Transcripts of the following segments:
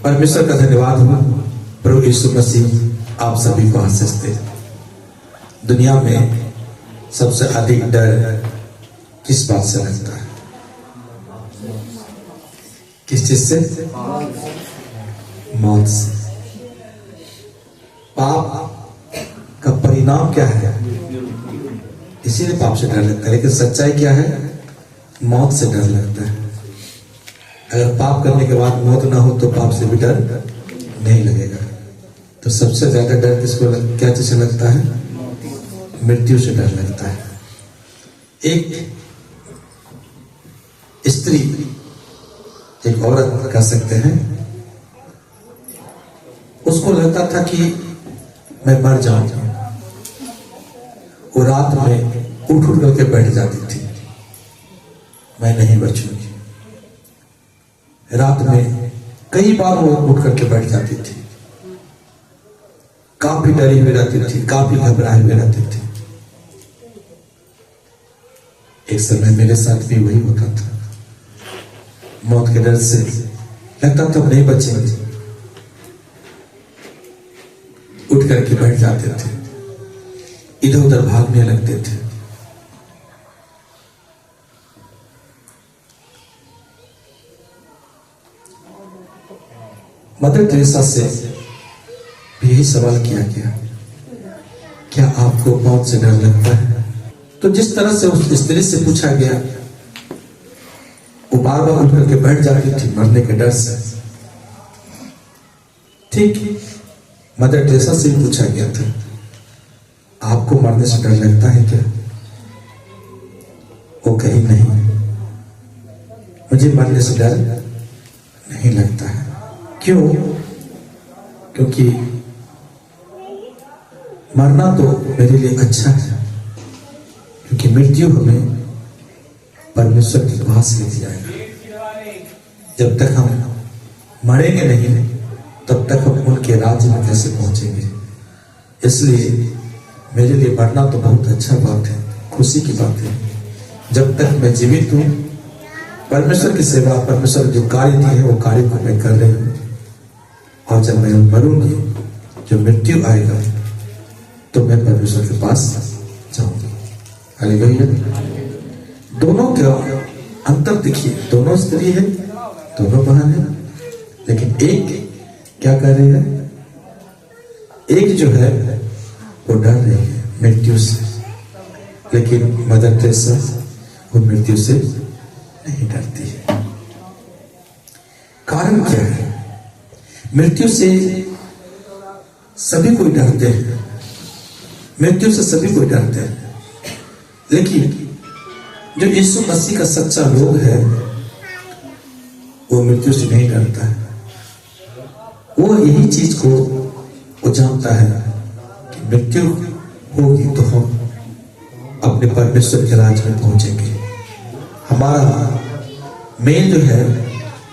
परमेश्वर का धन्यवाद हो। प्रभु यीशु मसीह आप सभी को आशीष दे। दुनिया में सबसे अधिक डर किस बात से लगता है? किस चीज से? मौत से। पाप का परिणाम क्या है? इसीलिए पाप से डर लगता है। लेकिन सच्चाई क्या है? मौत से डर लगता है। अगर पाप करने के बाद मौत ना हो तो पाप से भी डर नहीं लगेगा। तो सबसे ज्यादा डर क्या चीज से लगता है? मृत्यु से डर लगता है। एक स्त्री, एक औरत कह सकते हैं, उसको लगता था कि मैं मर जाऊंगा। वो रात में उठ उठ करके बैठ जाती थी, मैं नहीं बचूंगी। रात में कई बार वो उठ करके बैठ जाती थी, काफी डरी हुई रहती थी, काफी घबराई हुई रहती थी। एक समय मेरे साथ भी वही होता था। मौत के डर से लगता था नहीं बचेंगे, उठ करके बैठ जाते थे, इधर उधर भागने लगते थे। मदर टेरेसा से भी यही सवाल किया गया, क्या आपको मौत से डर लगता है? तो जिस तरह से उस स्त्री से पूछा गया, वो बार बार उठ करके बैठ जाती थी मरने के डर से। ठीक मदर टेरेसा से भी पूछा गया था, आपको मरने से डर लगता है क्या? वो कही नहीं, मुझे मरने से डर नहीं लगता है। क्यों? क्योंकि मरना तो मेरे लिए अच्छा है, क्योंकि मृत्यु हमें परमेश्वर के पास ले जाएगा। जब तक हम मरेंगे नहीं तब तक हम उनके राज्य में कैसे पहुंचेंगे? इसलिए मेरे लिए मरना तो बहुत अच्छा बात है, खुशी की बात है। जब तक मैं जीवित हूं, परमेश्वर की सेवा, परमेश्वर जो कार्य दिए हैं वो कार्य को मैं कर रही हूं। और जब मैं मरूंगी, जब मृत्यु आएगा, तो मैं परमेश्वर के पास जाऊंगी। हालेलुया। दोनों का अंतर देखिए, दोनों स्त्री है, दोनों बहन है, लेकिन एक क्या कर रही है? एक जो है वो डर रही है मृत्यु से, लेकिन मदर टेरेसा वो मृत्यु से नहीं डरती है। कारण क्या है? मृत्यु से सभी कोई डरते हैं, मृत्यु से सभी कोई डरते हैं, लेकिन जो यीशु मसीह का सच्चा लोग है वो मृत्यु से नहीं डरता है। वो यही चीज को वो जानता है कि मृत्यु होगी तो हम अपने परमेश्वर के राज्य में पहुंचेंगे। हमारा मेल जो है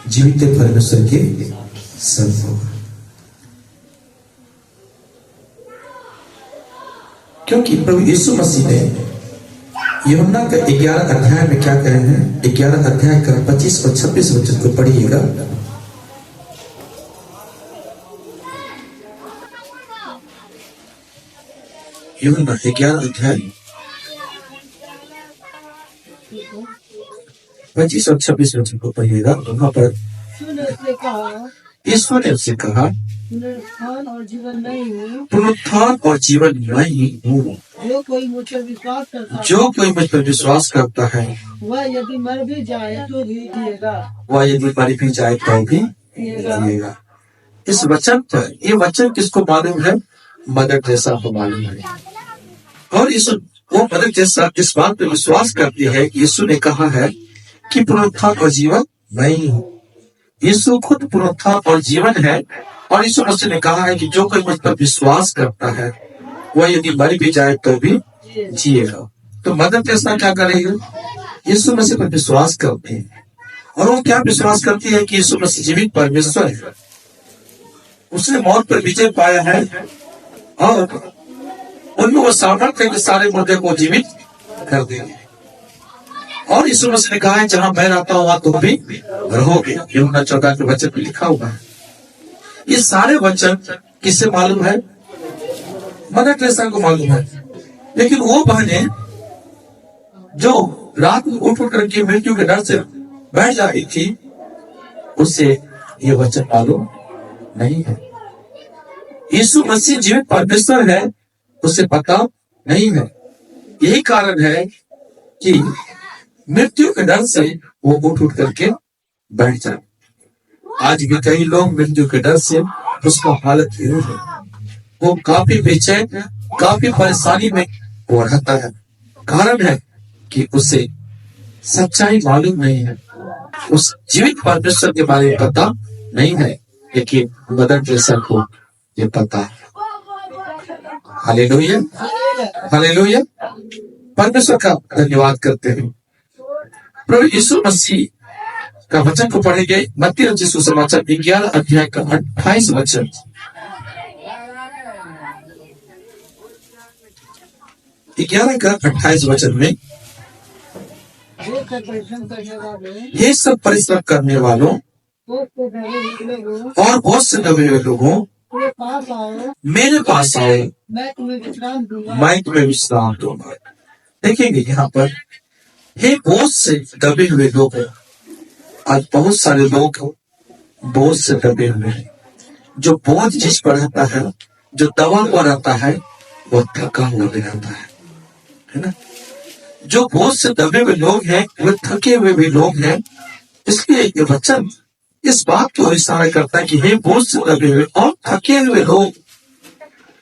जीवित परमेश्वर के संग होगा। क्योंकि प्रभु यीशु मसीह ने यूहन्ना का 11 अध्याय में क्या कहे हैं? 11 अध्याय का 25 और 26 वचन को पढ़िएगा। यूहन्ना 11 अध्याय 25 और 26 वचन को पढ़िएगा। वहां पर ईश्वर ने उससे कहा, पुनरुत्थान और जीवन मैं ही हूँ। जो कोई मुझ पर विश्वास करता है वह यदि मर भी जाए तो भी जिएगा, वह यदि मर भी जाए तो भी जिएगा। इस वचन पर, ये वचन किसको मालूम है? मदर टेरेसा को मालूम है। और वो मदर टेरेसा इस बात पर विश्वास करती है कि यीशु ने कहा है कि पुनरुत्थान और जीवन मैं ही हूँ। यीशु खुद पुनरुत्थान और जीवन है, और यीशु मसीह ने कहा है कि जो कोई मुझ पर विश्वास करता है वह यदि मर भी जाए तो भी जिएगा। तो मदर टेरेसा क्या कर रही है? यीशु मसीह पर विश्वास करती है। और वो क्या विश्वास करती है कि यीशु मसीह जीवित परमेश्वर है, उसने मौत पर विजय पाया है, और उनमें वो सामर्थ्य है कि सारे मुर्दे को जीवित कर देंगे। और यीशु मसीह ने कहा है, जहां मैं रहता हूं वहां तुम भी रहोगे। यूहन्ना 14 के वचन में लिखा हुआ है। ये सारे वचन किससे मालूम है? मदर टेरेसा को मालूम है। लेकिन वो बहनें जो रात में उठ करके मृत्यु के डर से बैठ जा रही थी, उससे ये वचन मालूम नहीं है। यीशु मसीह जीवित परमेश्वर है, उसे पता नहीं है। यही कारण है कि मृत्यु के डर से वो उठ करके बैठ जाए। आज भी कई लोग मृत्यु के डर से उसका हालत ये है, वो काफी बेचैन, काफी परेशानी में वो रहता है। कारण है कि उसे सच्चाई मालूम नहीं है, उस जीवित परमेश्वर के बारे में पता नहीं है। लेकिन मदर टेरेसा को ये पता है। Hallelujah, hallelujah. परमेश्वर का धन्यवाद करते हैं। प्रभु यीशु मसीह का वचन को पढ़ेंगे। मत्ती रचित सुसमाचार 11 अध्याय का 28 वचन। 11 का 28 वचन में, ये सब परिश्रम करने वालों और बहुत से दबे हुए लोगों मेरे पास आओ, मैं तुम्हें विश्राम दूंगा। देखेंगे यहाँ पर, हे बहुत से दबे हुए लोग हैं। आज बहुत सारे लोग बोझ से दबे हुए हैं। जो बोझ जिस पर रहता है, जो दबा हुआ रहता है, वो थका हुआ भी रहता है ना। जो बोझ से दबे हुए लोग हैं, वो थके हुए भी लोग हैं। इसलिए ये वचन इस बात को इशारा करता है कि हे बोझ से दबे हुए और थके हुए लोग,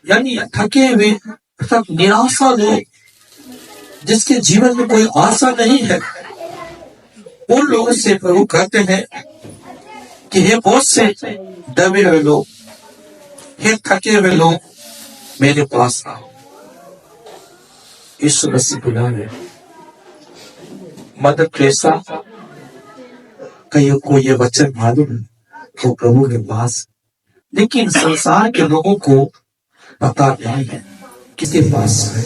यानी थके हुए मतलब निराशा लोग, जिसके जीवन में कोई आशा नहीं है, उन लोगों से प्रभु कहते हैं कि हे बोझ से दबे हुए लोग, हे थके हुए लोग, मेरे पास आओ। यीशु मसीह बुला रहे। मदर टेरेसा कईयों को ये वचन मालूम है, वो प्रभु के पास, लेकिन संसार के लोगों को पता नहीं है किसके पास है।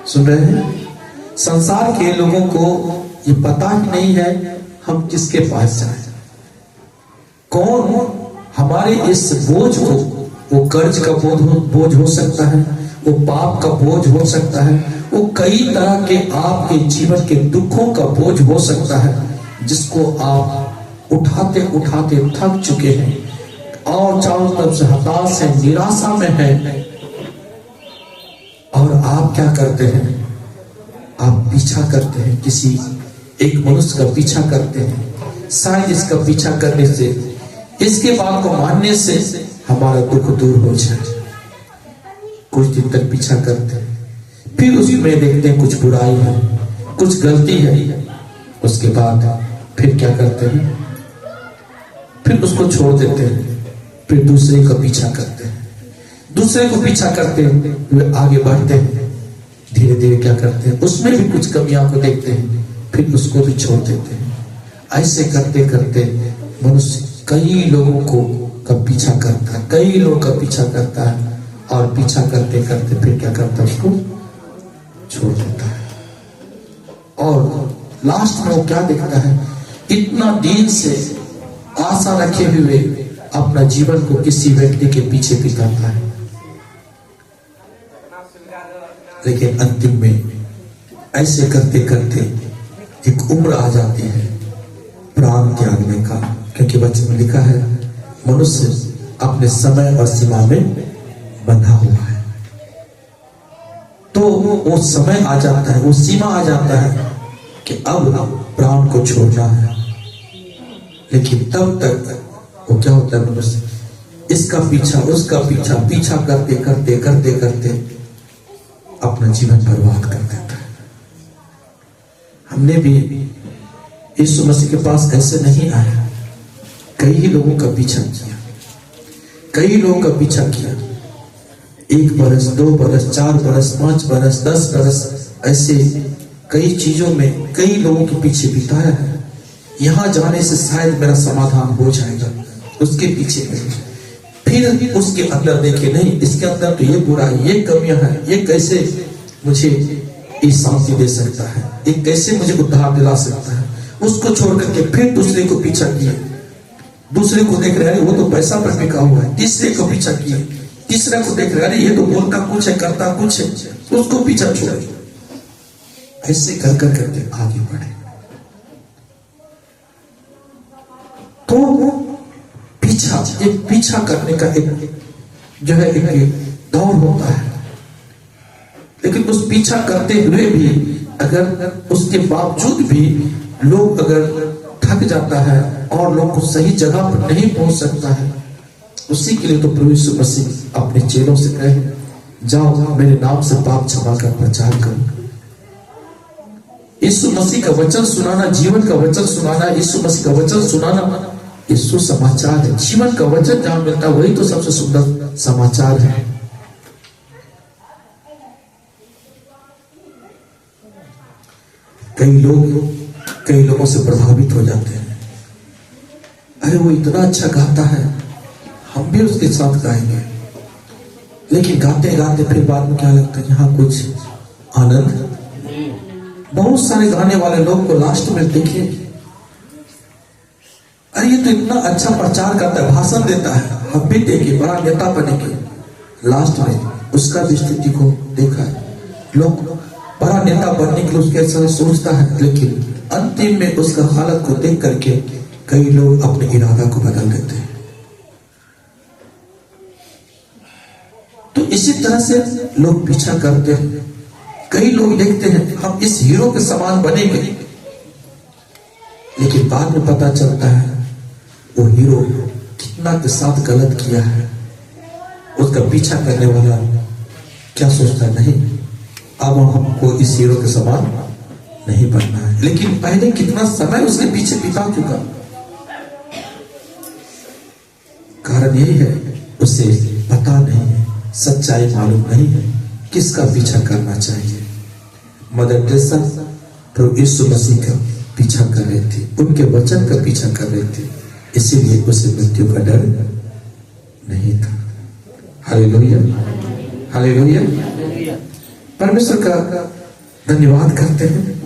सुन रहे हैं? संसार के लोगों को ये पता ही नहीं है हम किसके पास जाएं। कौन हमारे इस बोझ को, वो कर्ज का बोझ हो सकता है, वो पाप का बोझ हो सकता है, वो कई तरह के आपके जीवन के दुखों का बोझ हो सकता है, जिसको आप उठाते उठाते थक चुके हैं और चारों तरफ से हताश है, निराशा में है। और आप क्या करते हैं? आप पीछा करते हैं, किसी एक मनुष्य का पीछा करते हैं। शायद इसका पीछा करने से, इसके बात को मानने से हमारा दुख दूर हो जाए। कुछ दिन तक पीछा करते हैं, फिर उसमें देखते हैं कुछ बुराई है, कुछ गलती है। उसके बाद फिर क्या करते हैं? फिर उसको छोड़ देते हैं, फिर दूसरे का पीछा करते हैं। दूसरे को पीछा करते हैं, वे आगे बढ़ते हैं। धीरे धीरे क्या करते हैं? उसमें भी कुछ कमियां को देखते हैं, फिर उसको भी छोड़ देते हैं। ऐसे करते करते मनुष्य कई लोगों को का पीछा करता है, कई लोगों का पीछा करता है, और पीछा करते करते फिर क्या करता है? उसको छोड़ देता है। और लास्ट में वो क्या देखता है? इतना दिन से आशा रखे हुए अपना जीवन को किसी व्यक्ति के पीछे बिताता है, लेकिन अंतिम में ऐसे करते करते एक उम्र आ जाती है प्राण त्यागने का। क्योंकि वचन में लिखा है, मनुष्य अपने समय और सीमा में बंधा हुआ है। तो वो समय आ जाता है, वो सीमा आ जाता है कि अब प्राण को छोड़ना है। लेकिन तब तक वो क्या होता है? मनुष्य इसका पीछा, उसका पीछा, पीछा करते करते करते करते अपना जीवन बर्बाद कर देता है। हमने भी यीशु मसीह के पास ऐसे नहीं आया, कई लोगों का पीछा किया, कई लोगों का पीछा किया। 1 बरस, 2 बरस, 4 बरस, 5 बरस, 10 बरस, ऐसे कई चीजों में कई लोगों के पीछे बिताया है। यहां जाने से शायद मेरा समाधान हो जाएगा, उसके पीछे फिर उसके अंदर देखे, नहीं इसके अंदर तो ये बुरा है, ये कमियां हैं, ये कैसे मुझे ये शांति दे सकता है, ये कैसे मुझे उद्धार दिला सकता है। उसको छोड़ करके फिर दूसरे को पीछा किया, दूसरे को देख रहे हैं वो तो पैसा पर बिका हुआ है, तीसरे को पीछा किए, तीसरे को देख रहे हैं ये तो बोलता कुछ है करता कुछ है, उसको पीछा छोड़े। ऐसे कर कर करके आगे बढ़े। तो पीछा, एक पीछा करने का एक जो है एक दौर होता है, लेकिन उस पीछा करते हुए भी अगर उसके बावजूद भी लोग अगर थक जाता है और लोग को सही जगह पर नहीं पहुंच सकता है, उसी के लिए तो प्रभु यीशु मसीह अपने चेलों से कहे, जाओ मेरे नाम से पाप क्षमा का प्रचार करो। यीशु मसीह का वचन सुनाना, जीवन का वचन सुनाना, यीशु मसीह का वचन सुनाना ये सुसमाचार है। जीवन का वचन जहां मिलता है वही तो सबसे सुंदर समाचार है। कई लोगों से प्रभावित हो जाते हैं, अरे वो इतना अच्छा गाता है, हम भी उसके साथ गाएंगे, लेकिन गाते गाते फिर बाद में क्या लगता है, यहाँ कुछ आनंद। बहुत सारे गाने वाले लोग को लास्ट में देखिए, अरे ये तो इतना अच्छा प्रचार करता है, भाषण देता है, हम भी देंगे, बड़ा नेता बनेंगे। लास्ट में उसका भी स्थिति को देखा है, लोग बड़ा नेता बनने के लिए उसके साथ सोचता है, लेकिन अंतिम में उसका हालत को देख करके कई लोग अपने इरादा को बदल देते हैं। तो इसी तरह से लोग पीछा करते हैं। कई लोग देखते हैं हम इस हीरो के समान बनेंगे, लेकिन बाद में पता चलता है वो हीरो कितना के साथ गलत किया है। उसका पीछा करने वाला क्या सोचता है, नहीं अब हमको इस हीरो के समान नहीं बनना है, लेकिन पहले कितना समय उसके पीछे बिता चुका। कारण यही है उसे पता नहीं है, सच्चाई मालूम नहीं है किसका पीछा करना चाहिए। मदर टेरेसा प्रभु यीशु मसीह का पीछा कर रही थी, उनके वचन का पीछा कर रही थी, इसीलिए उसे मृत्यु का डर नहीं था। Hallelujah, hallelujah. परमेश्वर का धन्यवाद करते हैं।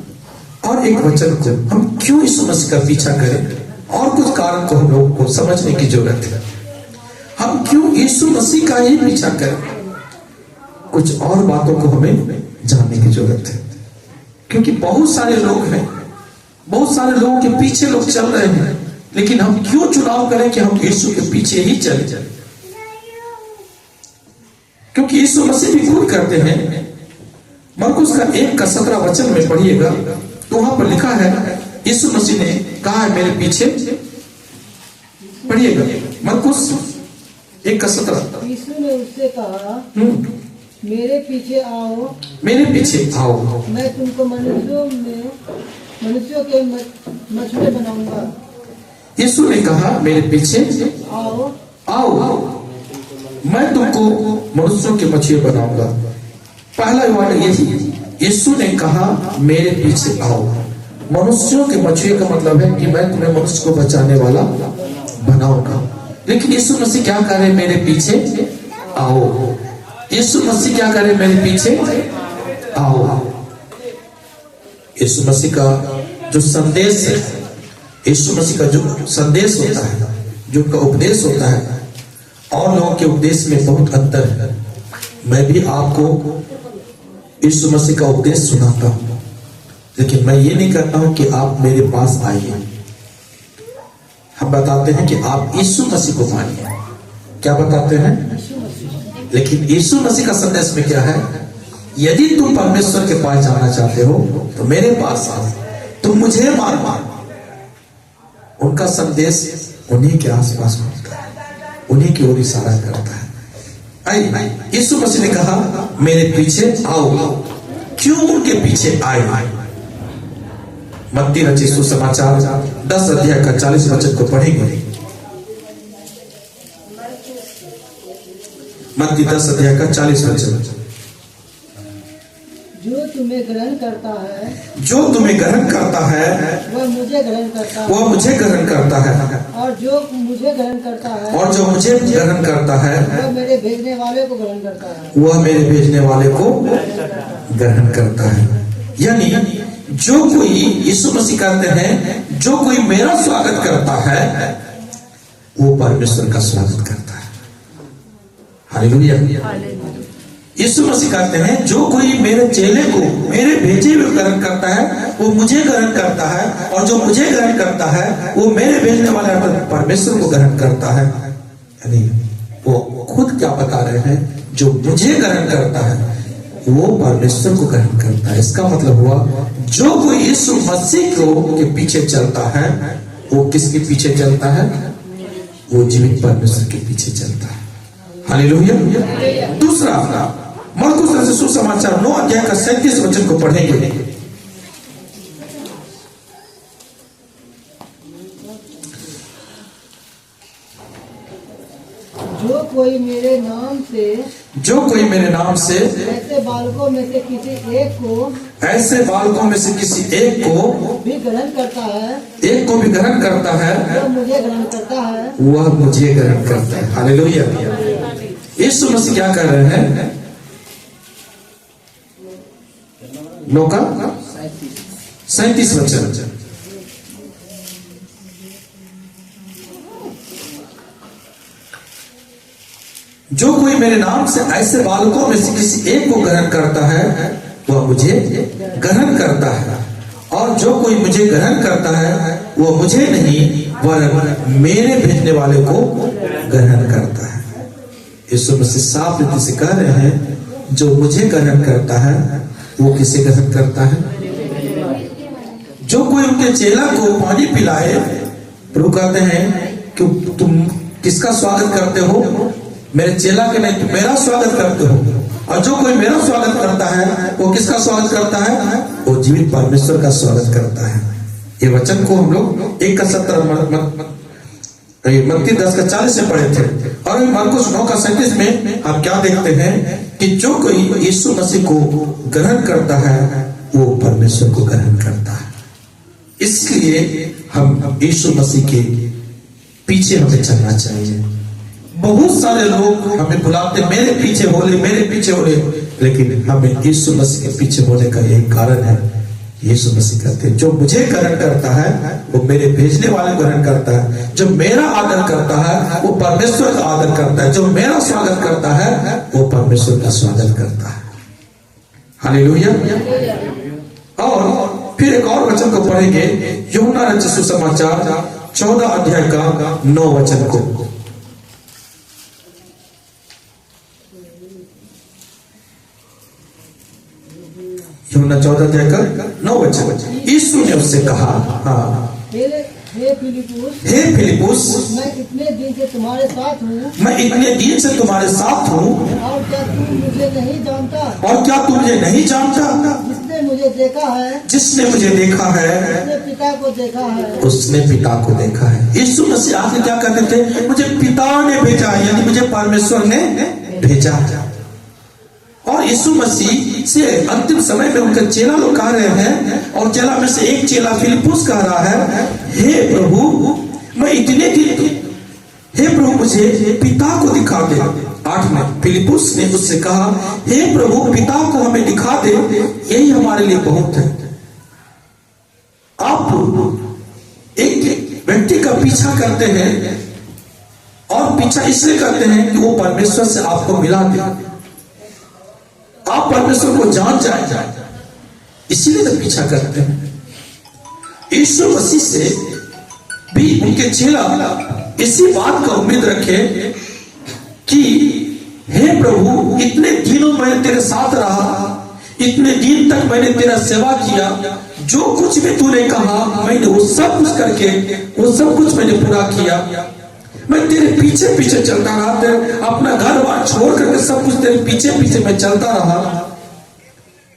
और एक वचन को हम क्यों यीशु मसीह का पीछा करें, और कुछ कारण को हम लोगों को समझने की जरूरत है। हम क्यों यीशु मसीह का ही पीछा करें, कुछ और बातों को हमें जानने की जरूरत है। क्योंकि बहुत सारे लोग हैं, बहुत सारे लोगों के पीछे लोग चल रहे हैं, लेकिन हम क्यों चुनाव करें कि हम यीशु के पीछे ही चले जाएं? क्योंकि यीशु मसीह भी खुद करते हैं। मरकुस का 1:17 वचन में पढ़िएगा तो वहां पर लिखा है, यीशु मसीह ने कहा है मेरे पीछे, पढ़िएगा मरकुस 1:17। यीशु ने उससे कहा, मेरे पीछे आओ, मेरे पीछे आओ, मैं तुमको मनुष्यों के मछुआरे बनाऊंगा। यीशु ने कहा मेरे पीछे आओ, आओ, मैं तुमको मनुष्यों के मछुआरे बनाऊंगा। पहला वर्ड यही, यीशु ने कहा मेरे पीछे आओ। मनुष्यों के मछुआरे का मतलब है कि मैं तुम्हें मनुष्य को बचाने वाला बनाऊंगा। लेकिन यीशु मसीह क्या करे, मेरे पीछे आओ। यीशु मसीह क्या करे, मेरे पीछे आओ। यीशु मसीह का जो संदेश है, यीशु मसीह का जो संदेश होता है, जो उनका उपदेश होता है, और लोगों के उपदेश में बहुत अंतर है। मैं भी आपको यीशु मसीह का उपदेश सुनाता हूं, लेकिन मैं ये नहीं कहता हूं कि आप मेरे पास आइए। हम बताते हैं कि आप यीशु मसीह को मानिए। क्या बताते हैं? लेकिन यीशु मसीह का संदेश में क्या है, यदि तुम परमेश्वर के पास जाना चाहते हो तो मेरे पास आओ, तुम मुझे मानो। उनका संदेश उन्हीं के आसपास होता है, उन्हीं की ओर इशारा करता है। यीशु मसीह ने कहा मेरे पीछे आओ। क्यों उनके पीछे आए? मत्ती रचित सुसमाचार 10 अध्याय का 40 वचन को पढ़ेंगे। मत्ती 10 अध्याय का 40 वचन। जो तुम्हें ग्रहण करता है, जो तुम्हें ग्रहण करता है, वह मुझे ग्रहण करता है, वह मुझे ग्रहण करता है, और जो मुझे ग्रहण करता है, और जो मुझे ग्रहण करता है, वह मेरे भेजने वाले को ग्रहण करता है, वह मेरे भेजने वाले को ग्रहण करता है। यानी जो कोई, यीशु मसीह कहते हैं, जो कोई मेरा स्वागत करता है वो परमेश्वर का स्वागत करता है। हालेलुया। यीशु मसीह कहते हैं जो कोई मेरे चेले को मेरे भेजे हुए ग्रहण करता है वो मुझे ग्रहण करता है, और जो मुझे ग्रहण करता है वो मेरे भेजने वाले परमेश्वर को ग्रहण करता है। यानी वो खुद क्या बता रहे हैं, जो मुझे ग्रहण करता है वो परमेश्वर को ग्रहण करता है। इसका मतलब हुआ जो कोई यीशु मसीह को के पीछे चलता है वो किसके पीछे चलता है? वो जीवित परमेश्वर के पीछे चलता है। हालेलुया। दूसरा, मरकुस रचित सुसमाचार 9 अध्याय का 37 वचन को पढ़ेंगे। जो कोई मेरे नाम से ऐसे बालकों में से किसी एक को भी ग्रहण करता है वह मुझे ग्रहण करता है। हालेलुया। यीशु मसीह क्या कर रहे हैं? लूका 37 वचन। जो कोई मेरे नाम से ऐसे बालकों में से किसी एक को ग्रहण करता है वह मुझे ग्रहण करता है, और जो कोई मुझे ग्रहण करता है वह मुझे नहीं वरन मेरे भेजने वाले को ग्रहण करता है। यीशु मसीह साफ रीति से कह रहे हैं जो मुझे ग्रहण करता है वो किसे ग्रहण करता है? जो कोई उनके चेला को पानी पिलाए, प्रभु कहते हैं कि तुम किसका स्वागत करते हो? मेरे चेला के नहीं, तुम मेरा स्वागत करते हो। और जो कोई मेरा स्वागत करता है वो किसका स्वागत करता है? वो जीवित परमेश्वर का स्वागत करता है। ये वचन को हम लोग 1:17 मत्ती 10:40 से पढ़े थे, और मरकुस 9:37 में हम क्या देखते हैं कि जो कोई यीशु मसीह को ग्रहण करता है वो परमेश्वर को ग्रहण करता है। इसलिए हम यीशु मसीह के पीछे हमें चलना चाहिए। बहुत सारे लोग हमें बुलाते मेरे पीछे हो ले, लेकिन हमें यीशु मसीह के पीछे होने का यही कारण है। यीशु मसीह कहते हैं जो मुझे ग्रहण करता है वो मेरे भेजने वाले ग्रहण करता है, जो मेरा आदर करता है वो परमेश्वर का आदर करता है, जो मेरा स्वागत करता है वो परमेश्वर का स्वागत करता है। हालेलुया। और फिर एक और वचन को पढ़ेंगे, यूहन्ना रचित सुसमाचार 14 अध्याय का 9 वचन को। यूहन्ना 14 अध्याय का 9 वचन। यीशु ने उससे कहा, हाँ, हे फिलिपुस, मैं इतने दिन से तुम्हारे साथ हूँ, और क्या तू मुझे नहीं जानता? जिसने मुझे देखा है उसने पिता को देखा है। यीशु मसीह आगे क्या कहते थे? मुझे पिता ने भेजा है, यानी मुझे परमेश्वर ने भेजा। और यीशु मसीह से अंतिम समय में उनके चेला लोग कह रहे हैं, और चेला में से एक चेला फिलिपुस कह रहा है, हे प्रभु, मैं इतने दिन, हे प्रभु मुझे पिता को दिखा दे। 8 में फिलिपुस ने उससे कहा, हे प्रभु पिता को हमें दिखा दे, यही हमारे लिए बहुत है। आप एक व्यक्ति का पीछा करते हैं, और पीछा इसलिए करते हैं कि वो परमेश्वर से आपको मिला दे, आप परमेश्वर को जान जाए, इसीलिए तो पीछा करते हैं। यीशु मसीह से भी उनके चेला इसी बात का उम्मीद रखे कि हे प्रभु, इतने दिनों मैंने तेरे साथ रहा, इतने दिन तक मैंने तेरा सेवा किया, जो कुछ भी तूने कहा मैंने वो सब कुछ करके वो सब कुछ मैंने पूरा किया। मैं तेरे पीछे पीछे चलता रहा, तेरे अपना घर बार छोड़ करके सब कुछ तेरे पीछे पीछे मैं चलता रहा।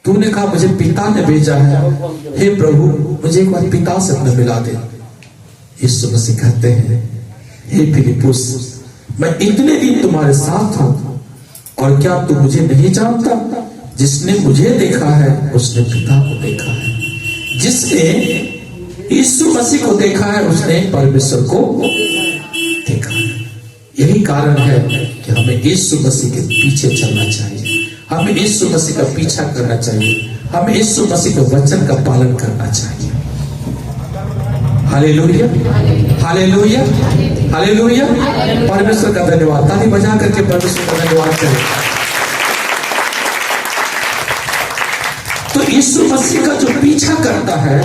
तूने कहा मुझे पिता ने भेजा है, हे प्रभु मुझे एक बार पिता से अपने मिला दे। यीशु मसीह कहते हैं, हे फिलिपुस, मैं इतने दिन तुम्हारे साथ हूं, और क्या तू मुझे नहीं जानता? जिसने मुझे देखा है उसने पिता को देखा है। जिसने यीशु मसीह को देखा है उसने परमेश्वर को देखा है। यही कारण है कि हमें यीशु मसीह के पीछे चलना चाहिए, हमें यीशु मसीह का पीछा करना चाहिए, हमें यीशु मसीह के वचन का पालन करना चाहिए। Hallelujah, hallelujah, hallelujah. परमेश्वर का धन्यवाद, ताली बजा करके परमेश्वर का धन्यवाद करें। तो यीशु मसीह का जो पीछा करता है,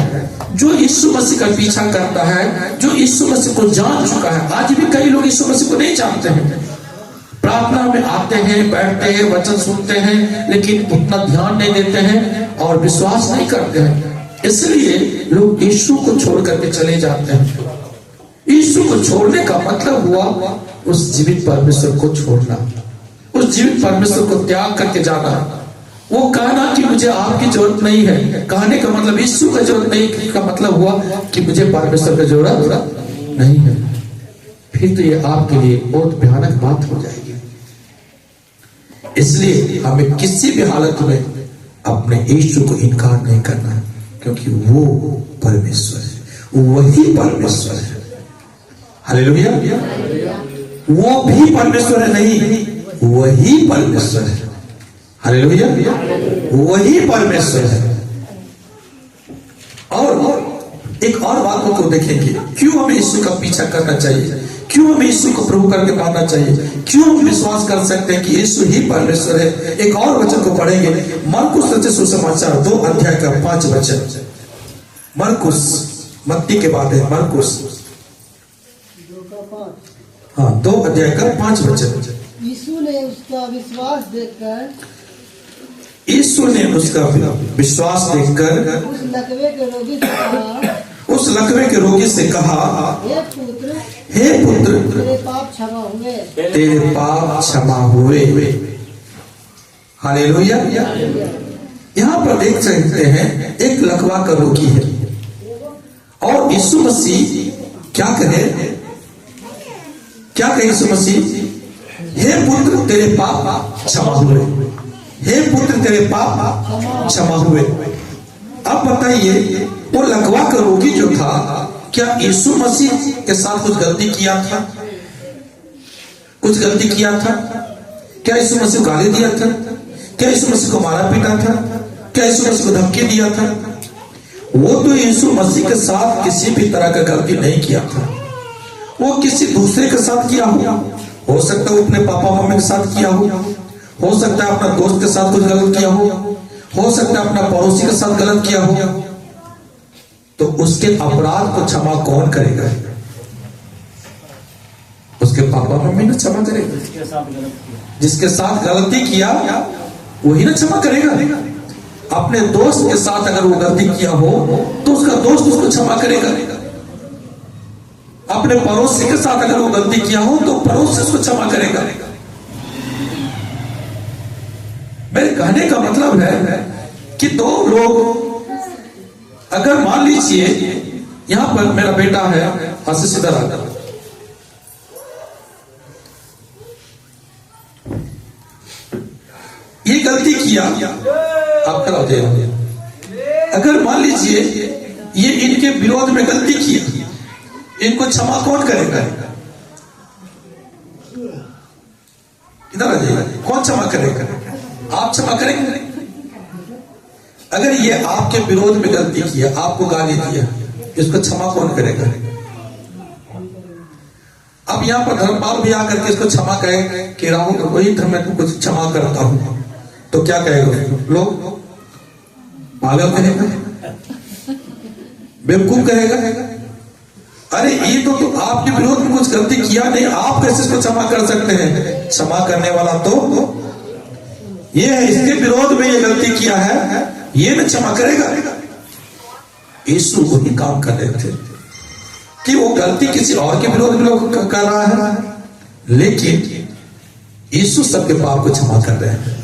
जो यीशु मसीह का पीछा करता है, जो यीशु मसीह को जान चुका है। आज भी कई लोग यीशु मसीह को नहीं जानते हैं, प्रार्थना में आते हैं, बैठते हैं, वचन सुनते हैं, लेकिन उतना ध्यान नहीं देते हैं और विश्वास नहीं करते हैं। इसलिए लोग यीशु को छोड़ करके चले जाते हैं। यीशु को छोड़ने का मतलब हुआ उस जीवित परमेश्वर को छोड़ना, उस जीवित परमेश्वर को त्याग करके जाना। वो कहना कि मुझे आपकी जरूरत नहीं है, कहने का मतलब यीशु का जरूरत नहीं का मतलब हुआ कि मुझे परमेश्वर की जरूरत नहीं है। फिर तो ये आपके लिए बहुत भयानक बात हो जाएगी। इसलिए हमें किसी भी हालत में अपने यीशु को इनकार नहीं करना है, क्योंकि वो परमेश्वर है, वही परमेश्वर है। हालेलुया। वो भी परमेश्वर है नहीं, वही परमेश्वर है। हालेलुया, वही परमेश्वर है। और एक और बात को देखेंगे, क्यों हमें यीशु का पीछा करना चाहिए, क्यों हमें यीशु को प्रभु करके पाना चाहिए, क्यों हम विश्वास कर सकते हैं कि यीशु ही परमेश्वर है। एक और वचन को पढ़ेंगे, मरकुस रचित सुसमाचार 2 अध्याय का 5 वचन। मरकुस, मत्ती के बाद है मरकुस, हाँ 2 अध्याय का 5 वचन। यीशु ने उसका विश्वास देखकर, यीशु ने उसका विश्वास देखकर उस लकवे के रोगी से कहा, उस लकवे के रोगी से कहा, हे पुत्र, तेरे पाप क्षमा हुए, तेरे पाप क्षमा हुए। हालेलुया। यहाँ पर देख सकते हैं एक लकवा का रोगी है और यीशु मसीह क्या कहे, क्या कहे यीशु मसीह, हे पुत्र तेरे पाप क्षमा हुए, हे पुत्र तेरे पाप क्षमा हुए। अब बताइए, वो लकवा का रोगी जो था, क्या यीशु मसीह के साथ कुछ गलती किया था, कुछ गलती किया था? क्या यीशु मसीह को गाली दिया था? क्या यीशु मसीह को मारा पीटा था? क्या यीशु मसीह को धमकी दिया था? वो तो यीशु मसीह के साथ किसी भी तरह का गलती नहीं किया था। वो किसी दूसरे के साथ किया हो सकता है अपने पापा मम्मी के साथ किया हो सकता है अपना दोस्त के साथ कुछ गलत किया हो सकता है अपना पड़ोसी के साथ गलत किया हो। तो उसके अपराध को क्षमा कौन करेगा? उसके पापा मम्मी ने क्षमा करेगा। जिसके साथ गलती किया वही ना क्षमा करेगा। अपने दोस्त के साथ अगर वो गलती किया हो तो उसका दोस्त उसको क्षमा करेगा। अपने पड़ोसी के साथ अगर वो गलती किया हो तो पड़ोसी उसको क्षमा करेगा। मेरे कहने का मतलब है कि दो लोग, अगर मान लीजिए यहां पर मेरा बेटा है आशीष, इधर आता, ये गलती किया, आप कराओ दे। अगर मान लीजिए ये इनके विरोध में गलती किया, इनको क्षमा कौन करेगा? इधर आ जाइए, कौन क्षमा करेगा? आप क्षमा करेंगे? अगर ये आपके विरोध में गलती किया, आपको गाली दिया, इसको क्षमा कौन करेगा? अब यहाँ पर धर्मपाल भी आकर के इसको क्षमा कहे कि राहुल रोहित मैं तुमको क्षमा करता हूं, तो क्या कहेगा? लोग पागल कहेगा, बेवकूफ कहेगा। अरे ये तो आपके विरोध में कुछ गलती किया नहीं, आप कैसे इसको क्षमा कर सकते हैं? क्षमा करने वाला तो ये है, इसके विरोध में ये गलती किया है, ये न क्षमा करेगा। यीशु वही काम कर रहे थे कि वो गलती किसी और के विरोध में कर रहा है, लेकिन यीशु सबके पाप को क्षमा कर रहे हैं।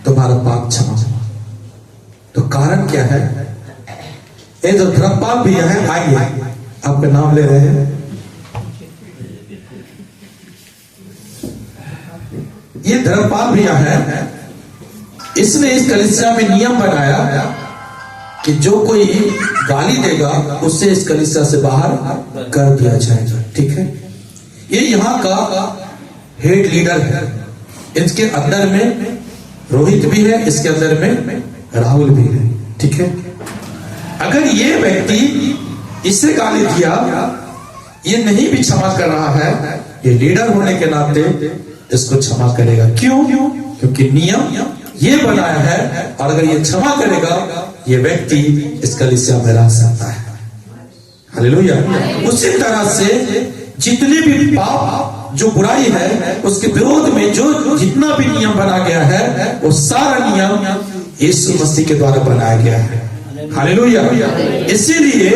तुम्हारा पाप क्षमा। तो कारण क्या है? ये जो धर्मपाल भी है, आइए आपका नाम ले रहे हैं। ये धर्मपाल भैया है, इसने इस कलीसिया में नियम बनाया कि जो कोई गाली देगा उससे इस कलीसिया से बाहर कर दिया जाएगा। ठीक है, ये यहाँ का हेड लीडर है। इसके अंदर में रोहित भी है, इसके अंदर में राहुल भी है। ठीक है, अगर ये व्यक्ति इसे गाली दिया, ये नहीं भी क्षमा कर रहा है, ये लीडर होने के नाते इसको क्षमा करेगा। क्यों? क्योंकि नियम ये बनाया है, और अगर ये क्षमा करेगा ये व्यक्ति इस कलीसिया में रह सकता है। हालेलुया। उसी तरह से जितने भी पाप, जो बुराई है, उसके विरोध में जो जितना भी नियम बना गया है, वो सारा नियम यीशु मसीह के द्वारा बनाया गया है। हालेलुया। इसीलिए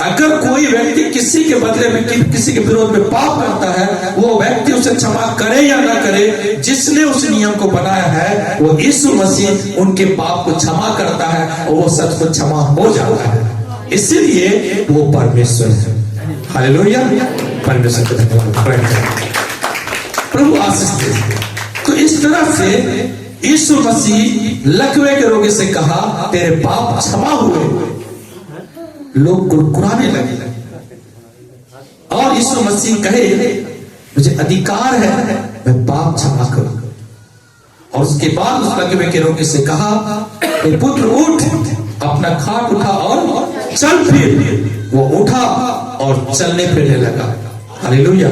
अगर कोई व्यक्ति किसी के बदले में किसी के विरोध में पाप करता है, वो व्यक्ति उसे क्षमा करे या ना करे, जिसने उस नियम को बनाया है वो यीशु मसीह उनके पाप को क्षमा करता है और वो सच को क्षमा हो जाता है। इसीलिए वो परमेश्वर है। हालेलुया। परमेश्वर का धन्यवाद, प्रभु आशीष दे। तो इस तरह से यीशु मसीह लकवे के रोगी से कहा, तेरे पाप क्षमा हुए। लोग कुरकुराने लगे और यीशु मसीह कहे, मुझे अधिकार है मैं पाप क्षमा करूं। और उसके बाद उस लकवे के रोगी से कहा, ए पुत्र उठ, अपना खाट उठा और चल फिर। वो उठा और चलने फिरने लगा। हालेलुया।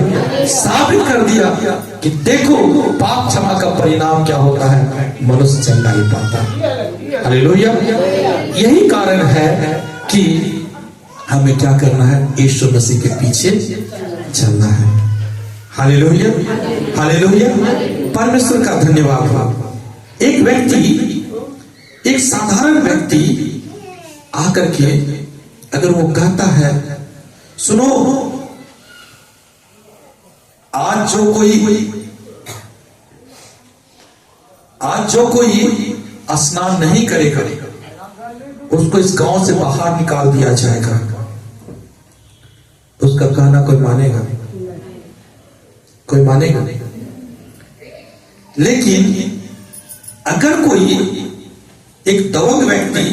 साबित कर दिया कि देखो पाप क्षमा का परिणाम क्या होता है, मनुष्य चल नहीं पाता। हालेलुया। यही कारण है कि हमें क्या करना है, यीशु मसीह के पीछे चलना है। हालेलुया। हालेलुया। परमेश्वर का धन्यवाद हो। एक व्यक्ति, एक साधारण व्यक्ति आकर के अगर वो कहता है, सुनो आज जो कोई स्नान नहीं करेगा उसको इस गांव से बाहर निकाल दिया जाएगा, उसका कहना कोई मानेगा? कोई मानेगा नहीं। लेकिन अगर कोई एक दबंग व्यक्ति,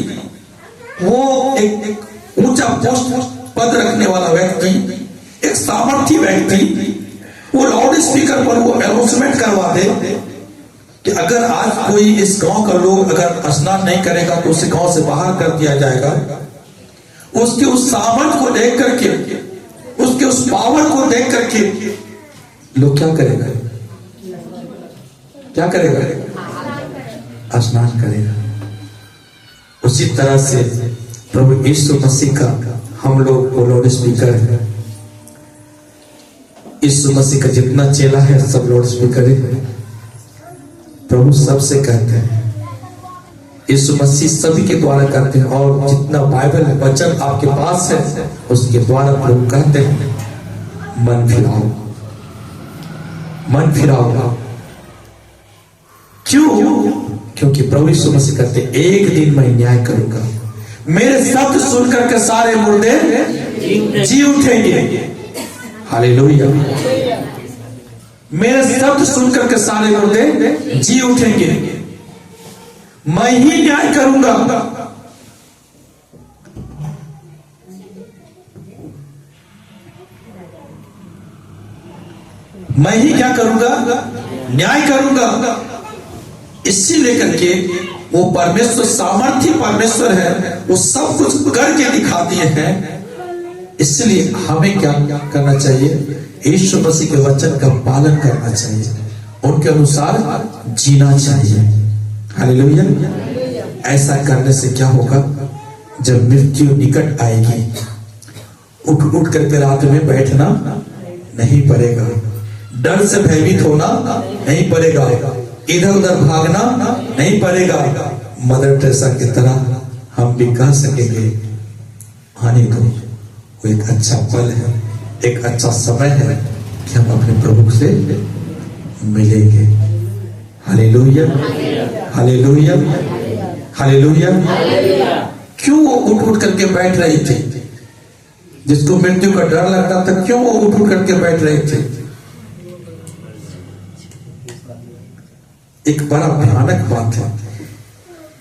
वो एक ऊंचा पोस्ट पद रखने वाला व्यक्ति, एक सामर्थी व्यक्ति, वो लाउड स्पीकर पर वो अनाउंसमेंट करवा दे कि अगर आज कोई इस गांव का लोग अगर स्नान नहीं करेगा तो उसे गांव से बाहर कर दिया जाएगा, उसके उस सामर्थ को देख करके, उसके उस पावर को देख करके लोग क्या करेगा? क्या करेगा? स्नान करेगा। उसी तरह से प्रभु यीशु मसीह का हम लोग लाउड स्पीकर है। यीशु मसीह का जितना चेला है सब लाउड स्पीकर है। प्रभु सबसे कहते हैं, यीशु मसीह सभी के द्वारा कहते हैं, और जितना बाइबल वचन आपके पास है उसके द्वारा प्रभु कहते हैं, मन फिराओ, मन फिराओ। क्यों? क्योंकि प्रभु यीशु मसीह कहते हैं, एक दिन मैं न्याय करूंगा, मेरे शब्द सुनकर के सारे मुर्दे जी उठेंगे। हालेलुया। मेरे शब्द सुनकर के सारे मुर्दे जी उठेंगे, मैं ही न्याय करूंगा। मैं ही क्या करूंगा? न्याय करूंगा। इसी लेकर के वो परमेश्वर सामर्थ्य परमेश्वर है, वो सब कुछ करके दिखा दिए हैं। इसलिए हमें क्या करना चाहिए? यीशु मसीह के वचन का पालन करना चाहिए, उनके अनुसार जीना चाहिए। हालेलुया। ऐसा करने से क्या होगा? जब मृत्यु निकट आएगी, उठ करके रात में बैठना नहीं पड़ेगा, डर से भयभीत होना नहीं पड़ेगा, इधर उधर भागना नहीं पड़ेगा। मदर टेरेसा की तरह हम भी कह सकेंगे, आने दो, वो एक अच्छा पल है, एक अच्छा समय है कि हम अपने प्रभु से मिलेंगे। हालेलुया। हालेलुया। हालेलुया। क्यों वो उठ करके बैठ रही थी? जिसको मृत्यु का डर लगता था, क्यों वो उठ करके बैठ रहे थे? एक बड़ा भयानक बात है।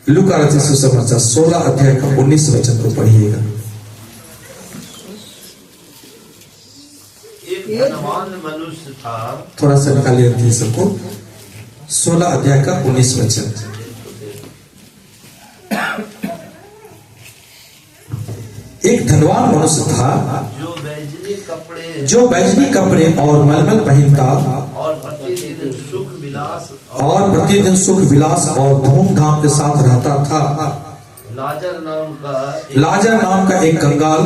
लूका रचित सुसमाचार 16 अध्याय का 19 वचन को पढ़िएगा। मनुष्य था, थोड़ा सा निकालिए रखिए सबको। 16 अध्याय का 19 वचन। एक धनवान मनुष्य था जो बैजनी कपड़े जो बैजनी कपड़े और मलमल पहनता और प्रतिदिन सुख विलास और धूमधाम के साथ रहता था। लाजर नाम का एक कंगाल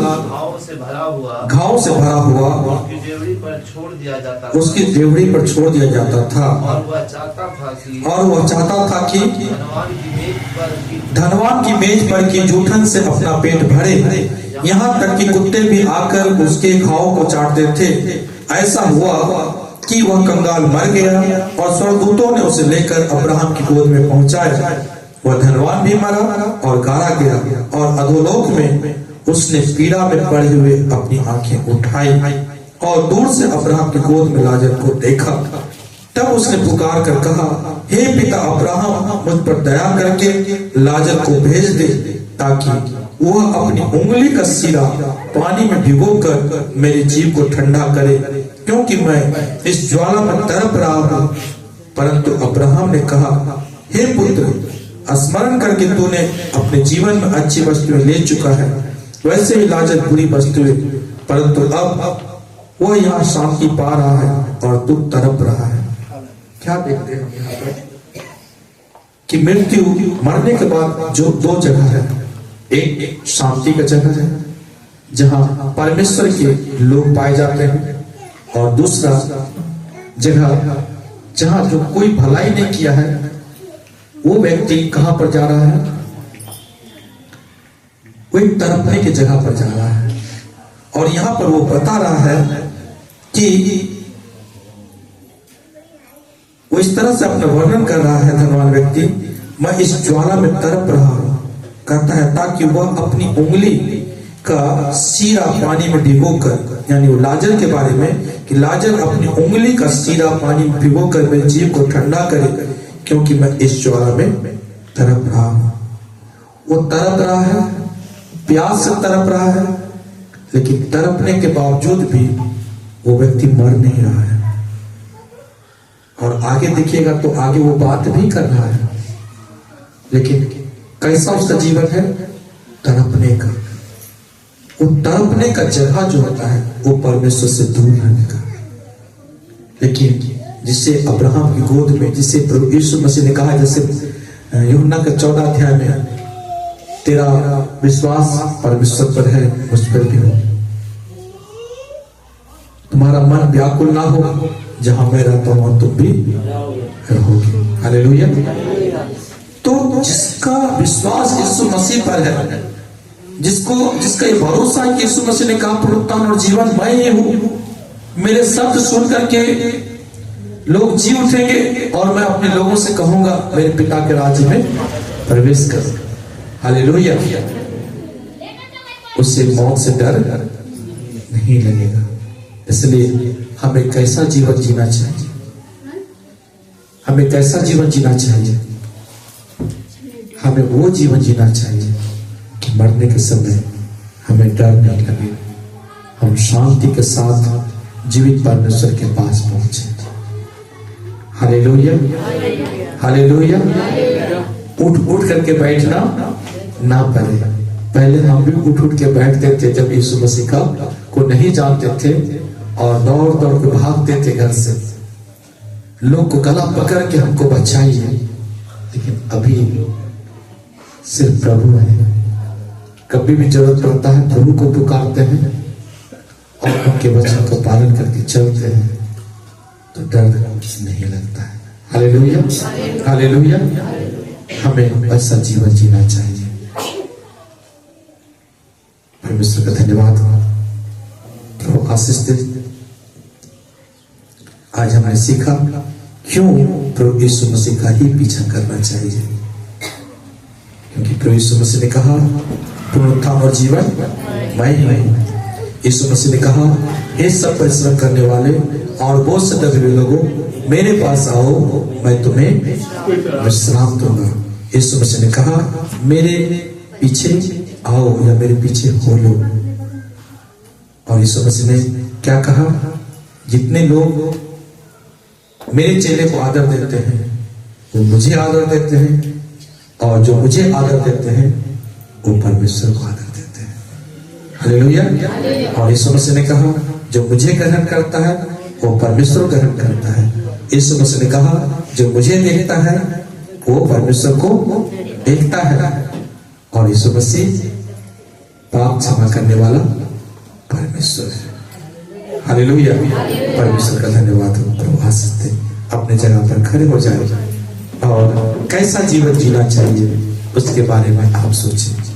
घाव से भरा हुआ उसकी डेवढ़ी पर छोड़ दिया जाता था और वह चाहता था कि धनवान की मेज पर की जूठन से अपना पेट भरे, यहाँ तक कि कुत्ते भी आकर उसके घाव को चाटते थे। ऐसा हुआ कि वह कंगाल मर गया और स्वर्गदूतों ने उसे लेकर अब्राहम की गोद में पहुंचाया। वह धनवान भी मरा और गाड़ा गया और अधोलोक में उसने पीड़ा में पड़े हुए अपनी आंखें उठाई और दूर से अब्राहम की गोद में लाजर को देखा। तब उसने पुकार कर कहा, हे पिता अब्राहम, मुझ पर दया करके लाजर को भेज दे, ताकि वह अपनी उंगली का सिरा पानी में भिगोकर मेरे जीव को ठंडा करे, क्योंकि मैं इस ज्वाला में तड़प रहा हूं। परंतु अब्राहम ने कहा, हे पुत्र, स्मरण करके तूने अपने जीवन में अच्छी वस्तुएं ले चुका है, वैसे ही लाजर बुरी वस्तुएं, परंतु अब वह यहाँ शांति पा रहा है और तू तड़प रहा है। क्या देखते हैं हम यहाँ पर कि मृत्यु मरने के बाद जो दो जगह है, एक शांति का जगह है जहाँ परमेश्वर के लोग पाए जाते हैं, और दूसरा जगह जहाँ जो कोई भलाई नहीं किया है वो व्यक्ति कहां पर जा रहा है, वो एक तड़पने की जगह पर जा रहा है। और यहां पर वो बता रहा है कि वो इस तरह से अपना वर्णन कर रहा है धनवान व्यक्ति, मैं इस ज्वाला में तड़प रहा हूं, कहता है, ताकि वह अपनी उंगली का सीरा पानी में भिगोकर, यानी वो लाजर के बारे में कि लाजर अपनी उंगली का सीरा पानी में भिगोकर मेरे जीव को ठंडा करे, क्योंकि मैं इस ज्वाला में तड़प रहा हूं। वो तड़प रहा है, प्यास से तड़प रहा है, लेकिन तड़पने के बावजूद भी वो व्यक्ति मर नहीं रहा है। और आगे देखिएगा तो आगे वो बात भी कर रहा है, लेकिन कैसा उसका जीवन है, तड़पने का। वो तड़पने का जगह जो होता है वो परमेश्वर से दूर रहने का। लेकिन जिसे अब्राहम की गोद में, जिसे प्रभु यीशु मसीह ने कहा, जैसे यूहन्ना के 14 अध्याय में, तेरा विश्वास परमेश्वर पर है, मुझ पर भी हो, तुम्हारा मन व्याकुल ना हो, जहां मैं रहता हूं और तुम भी रहोगे। हालेलुया। तो जिसका विश्वास यीशु मसीह पर है, जिसका ये भरोसा है कि यीशु मसीह ने कहा, पुनरुत्थान और जीवन मैं ही हूं, मेरे शब्द सुन करके लोग जी उठेंगे और मैं अपने लोगों से कहूंगा, मेरे पिता के राज्य में प्रवेश करो। हालेलुया। उससे मौत से डर नहीं लगेगा। इसलिए हमें कैसा जीवन जीना चाहिए, हमें कैसा जीवन जीना चाहिए, हमें वो जीवन जीना चाहिए कि मरने के समय हमें डर नहीं लगे, हम शांति के साथ जीवित परमेश्वर के पास पहुंचे। Hallelujah, hallelujah. उठ करके बैठना ना पहले हम भी उठ के बैठते थे जब यीशु मसीह का को नहीं जानते थे, और दौड़ के भागते थे घर से, लोग को गला पकड़ के हमको बचाइए। लेकिन अभी सिर्फ प्रभु है, कभी भी जरूरत पड़ता है प्रभु को पुकारते हैं और उनके वचन को पालन करके चलते हैं, तो डर नहीं लगता है। Hallelujah, hallelujah. हमें ऐसा जीवन जीना चाहिए। परमेश्वर का धन्यवाद, प्रभु आशीष दे। आज हमने सीखा क्यों प्रभु यीशु मसीह का ही पीछा करना चाहिए, क्योंकि प्रभु यीशु मसीह ने कहा, पुनरुत्थान और जीवन मैं ही हूं। यीशु मसीह ने कहा, हे सब परिश्रम करने वाले और बोझ से दबे हुए लोगों, मेरे पास आओ, मैं तुम्हें विश्राम दूंगा। यीशु मसीह ने कहा, मेरे पीछे आओ या मेरे पीछे हो लो। और यीशु मसीह ने क्या कहा, जितने लोग मेरे चेले को आदर देते हैं वो मुझे आदर देते हैं, और जो मुझे आदर देते हैं वो परमेश्वर को आदर देते हैं। हालेलुया। और यीशु मसीह ने कहा, जो मुझे ग्रहण करता है वो परमेश्वर ग्रहण करता है। यीशु मसीह ने कहा जो मुझे देखता है वो परमेश्वर को देखता है। और यीशु मसीह पाप क्षमा करने वाला परमेश्वर है। हालेलुया। परमेश्वर का धन्यवाद हो। प्रभु आ सकते अपने जगह पर खड़े हो जाए और कैसा जीवन जीना चाहिए उसके बारे में आप सोचें।